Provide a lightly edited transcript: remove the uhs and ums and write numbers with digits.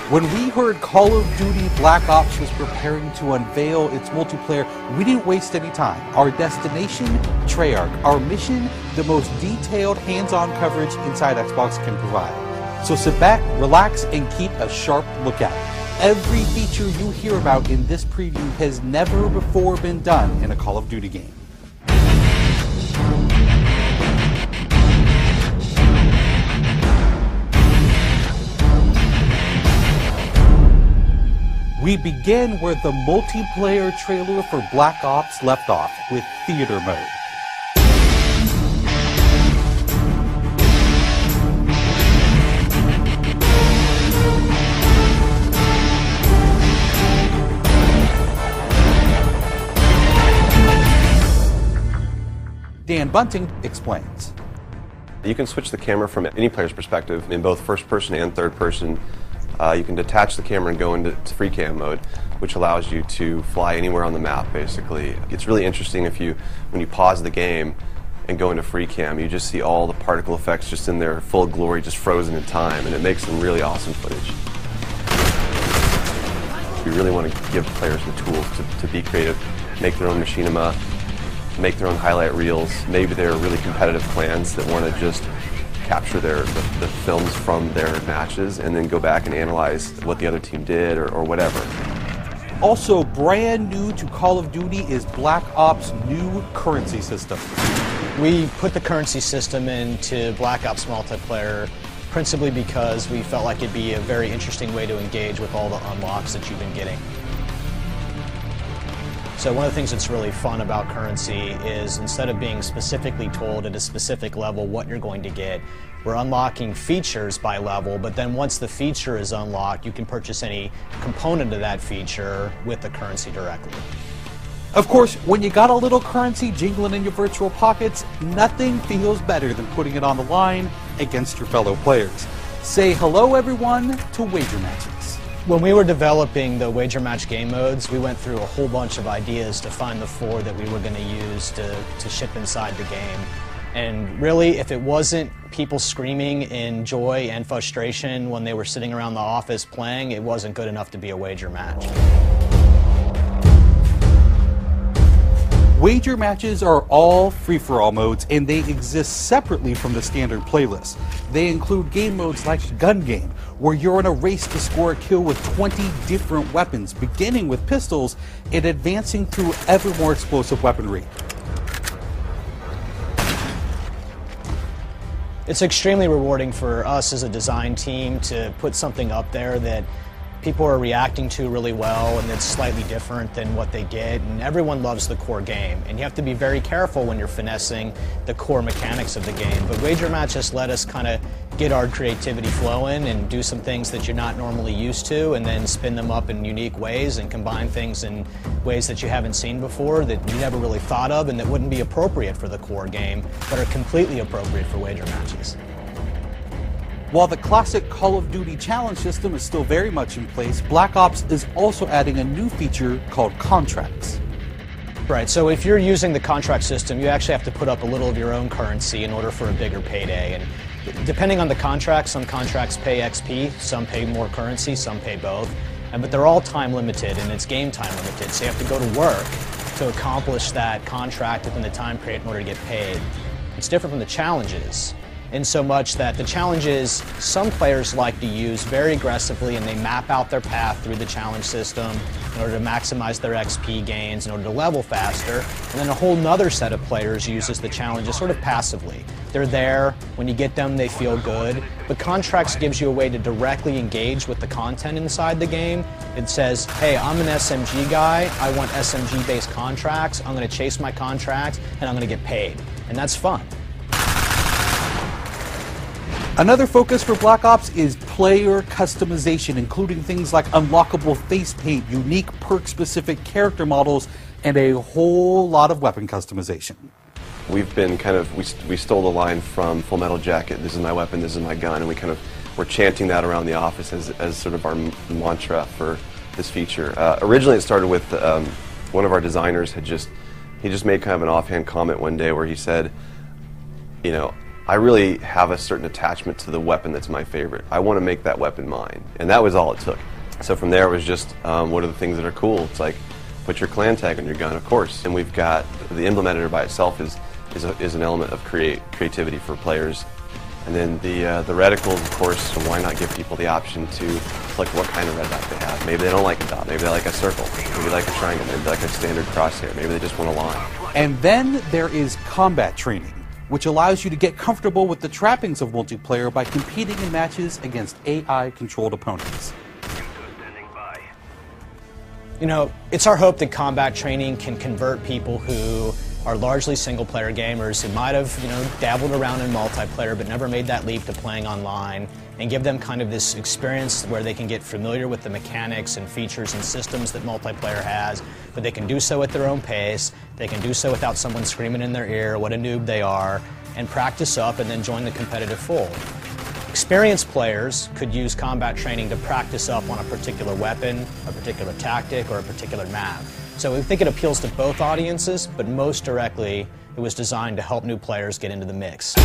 When we heard Call of Duty Black Ops was preparing to unveil its multiplayer, we didn't waste any time. Our destination, Treyarch. Our mission, the most detailed hands-on coverage inside Xbox can provide. So sit back, relax, and keep a sharp lookout. Every feature you hear about in this preview has never before been done in a Call of Duty game. We begin where the multiplayer trailer for Black Ops left off, with theater mode. Dan Bunting explains. You can switch the camera from any player's perspective in both first person and third person. You can detach the camera and go into free cam mode, which allows you to fly anywhere on the map, basically. It's really interesting when you pause the game and go into free cam, you just see all the particle effects just in their full glory, just frozen in time, and it makes some really awesome footage. We really want to give players the tools to be creative, make their own machinima, make their own highlight reels. Maybe they're really competitive clans that want to just capture the films from their matches and then go back and analyze what the other team did or whatever. Also brand new to Call of Duty is Black Ops' new currency system. We put the currency system into Black Ops multiplayer principally because we felt like it'd be a very interesting way to engage with all the unlocks that you've been getting. So one of the things that's really fun about currency is instead of being specifically told at a specific level what you're going to get, we're unlocking features by level, but then once the feature is unlocked, you can purchase any component of that feature with the currency directly. Of course, when you got a little currency jingling in your virtual pockets, nothing feels better than putting it on the line against your fellow players. Say hello, everyone, to wager matches. When we were developing the wager match game modes, we went through a whole bunch of ideas to find the 4 that we were going to use to ship inside the game. And really, if it wasn't people screaming in joy and frustration when they were sitting around the office playing, it wasn't good enough to be a wager match. Wager matches are all free-for-all modes, and they exist separately from the standard playlist. They include game modes like Gun Game, where you're in a race to score a kill with 20 different weapons, beginning with pistols and advancing through ever more explosive weaponry. It's extremely rewarding for us as a design team to put something up there that people are reacting to really well and that's slightly different than what they get, and everyone loves the core game, and you have to be very careful when you're finessing the core mechanics of the game. But wager matches let us kind of get our creativity flowing and do some things that you're not normally used to, and then spin them up in unique ways and combine things in ways that you haven't seen before, that you never really thought of, and that wouldn't be appropriate for the core game but are completely appropriate for wager matches. While the classic Call of Duty challenge system is still very much in place, Black Ops is also adding a new feature called contracts. Right, so if you're using the contract system, you actually have to put up a little of your own currency in order for a bigger payday. And depending on the contract, some contracts pay XP, some pay more currency, some pay both. But they're all time limited, and it's game time limited, so you have to go to work to accomplish that contract within the time period in order to get paid. It's different from the challenges, in so much that the challenges some players like to use very aggressively, and they map out their path through the challenge system in order to maximize their XP gains, in order to level faster. And then a whole nother set of players uses the challenges sort of passively. They're there, when you get them they feel good, but contracts gives you a way to directly engage with the content inside the game. It says, hey, I'm an SMG guy, I want SMG based contracts, I'm going to chase my contracts and I'm going to get paid. And that's fun. Another focus for Black Ops is player customization, including things like unlockable face paint, unique perk-specific character models, and a whole lot of weapon customization. We've been we stole the line from Full Metal Jacket, this is my weapon, this is my gun, and we're chanting that around the office as sort of our mantra for this feature. Originally it started with one of our designers he just made kind of an offhand comment one day where he said, you know, I really have a certain attachment to the weapon that's my favorite. I want to make that weapon mine, and that was all it took. So from there it was just, what are the things that are cool? It's like, put your clan tag on your gun, of course. And we've got, the emblem editor by itself is an element of creativity for players. And then the reticles, of course, so why not give people the option to select what kind of red dot they have. Maybe they don't like a dot, maybe they like a circle, maybe they like a triangle, maybe they like a standard crosshair, maybe they just want a line. And then there is combat training, which allows you to get comfortable with the trappings of multiplayer by competing in matches against AI-controlled opponents. You know, it's our hope that combat training can convert people who are largely single-player gamers who might have, dabbled around in multiplayer but never made that leap to playing online, and give them kind of this experience where they can get familiar with the mechanics and features and systems that multiplayer has, but they can do so at their own pace, they can do so without someone screaming in their ear what a noob they are, and practice up and then join the competitive fold. Experienced players could use combat training to practice up on a particular weapon, a particular tactic, or a particular map. So we think it appeals to both audiences, but most directly, it was designed to help new players get into the mix.